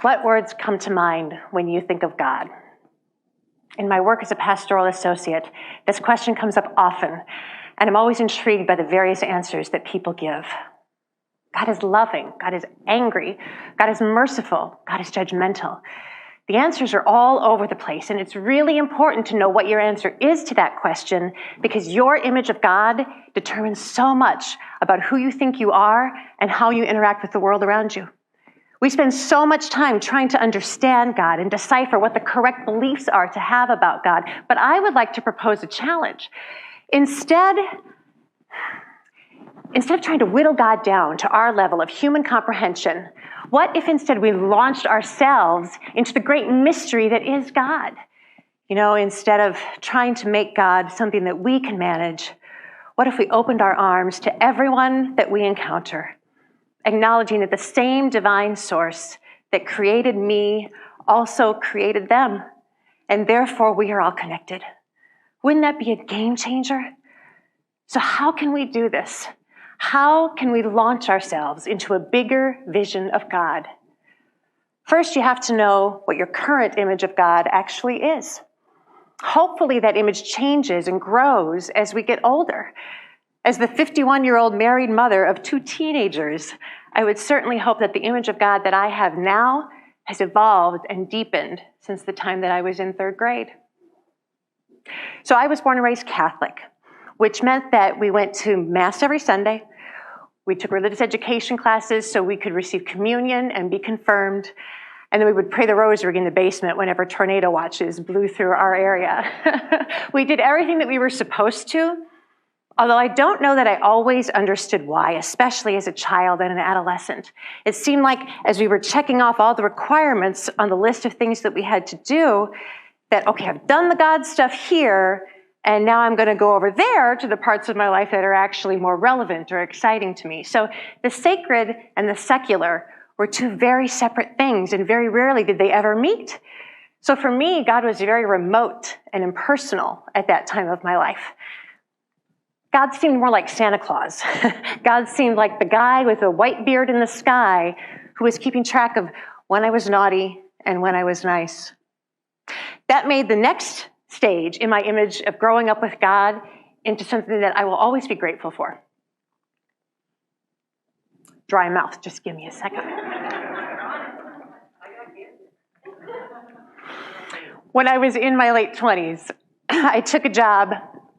What words come to mind when you think of God? In my work as a pastoral associate, this question comes up often, and I'm always intrigued by the various answers that people give. God is loving, God is angry, God is merciful, God is judgmental. The answers are all over the place, and it's really important to know what your answer is to that question, because your image of God determines so much about who you think you are and how you interact with the world around you. We spend so much time trying to understand God and decipher what the correct beliefs are to have about God, but I would like to propose a challenge. Instead of trying to whittle God down to our level of human comprehension, what if instead we launched ourselves into the great mystery that is God? Instead of trying to make God something that we can manage, what if we opened our arms to everyone that we encounter, acknowledging that the same divine source that created me also created them, and therefore we are all connected? Wouldn't that be a game changer? So how can we do this? How can we launch ourselves into a bigger vision of God? First, you have to know what your current image of God actually is. Hopefully that image changes and grows as we get older. As the 51-year-old married mother of 2 teenagers, I would certainly hope that the image of God that I have now has evolved and deepened since the time that I was in 3rd grade. So I was born and raised Catholic, which meant that we went to Mass every Sunday. We took religious education classes so we could receive communion and be confirmed. And then we would pray the rosary in the basement whenever tornado watches blew through our area. We did everything that we were supposed to, although I don't know that I always understood why, especially as a child and an adolescent. It seemed like as we were checking off all the requirements on the list of things that we had to do, that, okay, I've done the God stuff here, and now I'm going to go over there to the parts of my life that are actually more relevant or exciting to me. So the sacred and the secular were 2 very separate things, and very rarely did they ever meet. So for me, God was very remote and impersonal at that time of my life. God seemed more like Santa Claus. God seemed like the guy with a white beard in the sky who was keeping track of when I was naughty and when I was nice. That made the next stage in my image of growing up with God into something that I will always be grateful for. Dry mouth, just give me a second. When I was in my late 20s, I took a job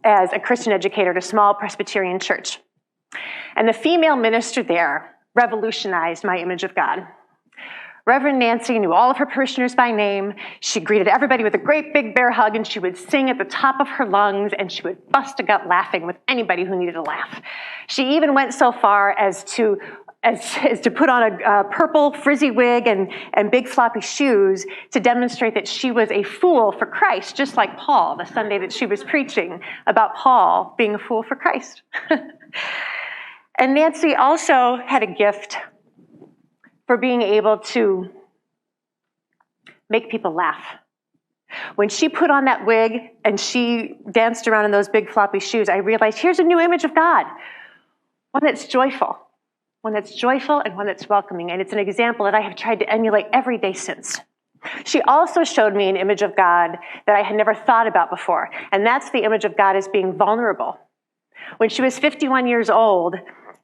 as a Christian educator at a small Presbyterian church. And the female minister there revolutionized my image of God. Reverend Nancy knew all of her parishioners by name. She greeted everybody with a great big bear hug, and she would sing at the top of her lungs, and she would bust a gut laughing with anybody who needed a laugh. She even went so far as to put on a purple frizzy wig and big floppy shoes to demonstrate that she was a fool for Christ, just like Paul, the Sunday that she was preaching about Paul being a fool for Christ. And Nancy also had a gift for being able to make people laugh. When she put on that wig and she danced around in those big floppy shoes, I realized here's a new image of God, one that's joyful and one that's welcoming. And it's an example that I have tried to emulate every day since. She also showed me an image of God that I had never thought about before, and that's the image of God as being vulnerable. When she was 51 years old,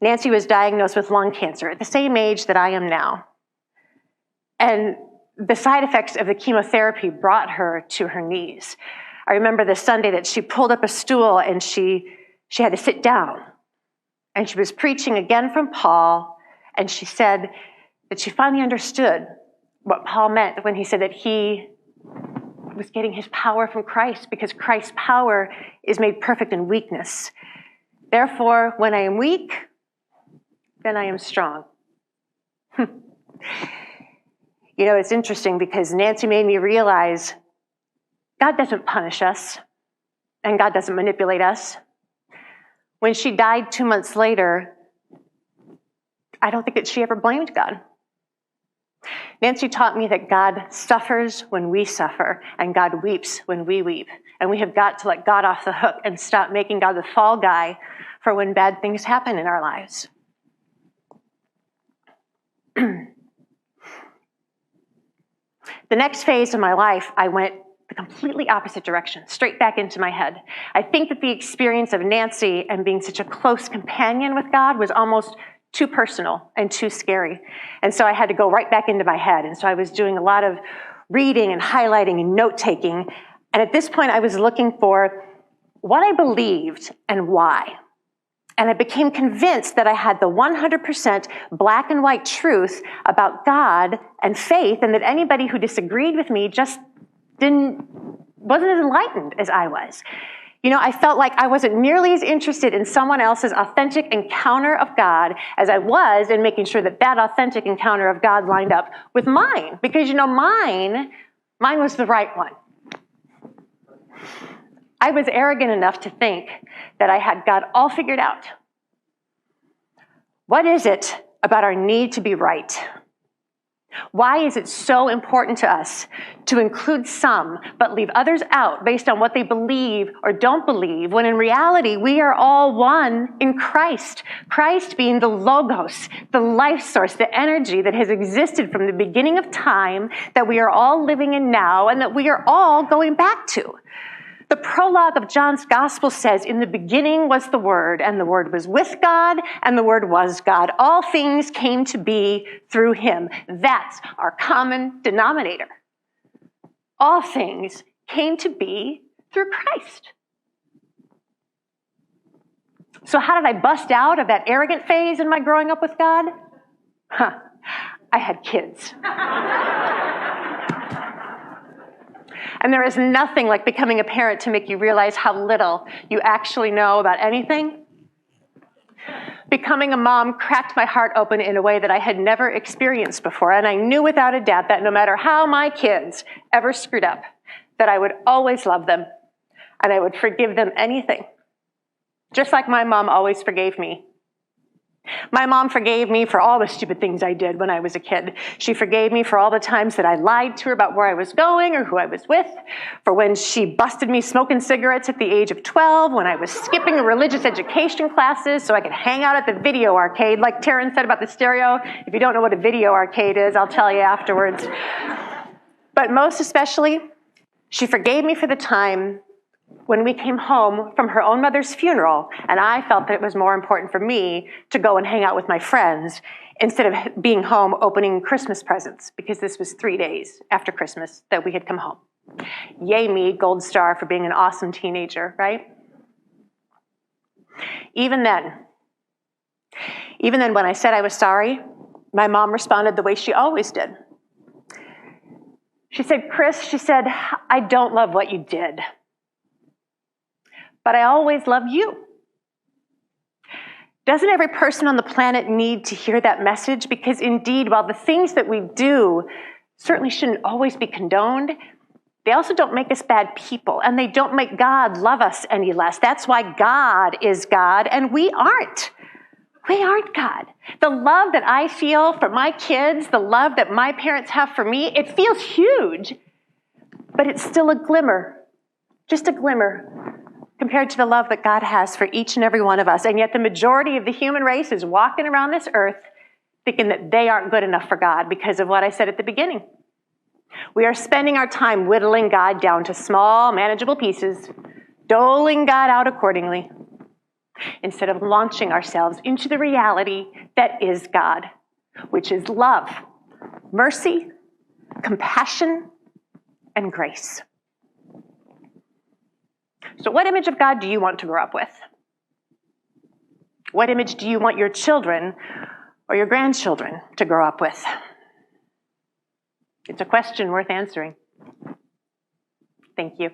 Nancy was diagnosed with lung cancer at the same age that I am now. And the side effects of the chemotherapy brought her to her knees. I remember the Sunday that she pulled up a stool and she had to sit down. And she was preaching again from Paul, and she said that she finally understood what Paul meant when he said that he was getting his power from Christ, because Christ's power is made perfect in weakness. Therefore, when I am weak, then I am strong. It's interesting because Nancy made me realize God doesn't punish us, and God doesn't manipulate us. When she died 2 months later, I don't think that she ever blamed God. Nancy taught me that God suffers when we suffer, and God weeps when we weep. And we have got to let God off the hook and stop making God the fall guy for when bad things happen in our lives. The next phase of my life, I went the completely opposite direction, straight back into my head. I think that the experience of Nancy and being such a close companion with God was almost too personal and too scary. And so I had to go right back into my head. And so I was doing a lot of reading and highlighting and note-taking. And at this point, I was looking for what I believed and why. And I became convinced that I had the 100% black and white truth about God and faith, and that anybody who disagreed with me just wasn't as enlightened as I was. You know, I felt like I wasn't nearly as interested in someone else's authentic encounter of God as I was in making sure that that authentic encounter of God lined up with mine. Because, you know, mine was the right one. I was arrogant enough to think that I had God all figured out. What is it about our need to be right? Why is it so important to us to include some but leave others out based on what they believe or don't believe, when in reality we are all one in Christ? Christ being the logos, the life source, the energy that has existed from the beginning of time, that we are all living in now, and that we are all going back to. The prologue of John's gospel says, "In the beginning was the Word, and the Word was with God, and the Word was God. All things came to be through him." That's our common denominator. All things came to be through Christ. So how did I bust out of that arrogant phase in my growing up with God? I had kids. And there is nothing like becoming a parent to make you realize how little you actually know about anything. Becoming a mom cracked my heart open in a way that I had never experienced before, and I knew without a doubt that no matter how my kids ever screwed up, that I would always love them, and I would forgive them anything, just like my mom always forgave me. My mom forgave me for all the stupid things I did when I was a kid. She forgave me for all the times that I lied to her about where I was going or who I was with, for when she busted me smoking cigarettes at the age of 12, when I was skipping religious education classes so I could hang out at the video arcade, like Taryn said about the stereo. If you don't know what a video arcade is, I'll tell you afterwards. But most especially, she forgave me for the time when we came home from her own mother's funeral, and I felt that it was more important for me to go and hang out with my friends instead of being home opening Christmas presents, because this was 3 days after Christmas that we had come home. Yay me, gold star for being an awesome teenager, right? Even then when I said I was sorry, my mom responded the way she always did. She said, "Kris," she said, "I don't love what you did, but I always love you." Doesn't every person on the planet need to hear that message? Because indeed, while the things that we do certainly shouldn't always be condoned, they also don't make us bad people, and they don't make God love us any less. That's why God is God, and we aren't. We aren't God. The love that I feel for my kids, the love that my parents have for me, it feels huge, but it's still a glimmer, just a glimmer, compared to the love that God has for each and every one of us. And yet the majority of the human race is walking around this earth thinking that they aren't good enough for God because of what I said at the beginning. We are spending our time whittling God down to small, manageable pieces, doling God out accordingly, instead of launching ourselves into the reality that is God, which is love, mercy, compassion, and grace. So what image of God do you want to grow up with? What image do you want your children or your grandchildren to grow up with? It's a question worth answering. Thank you.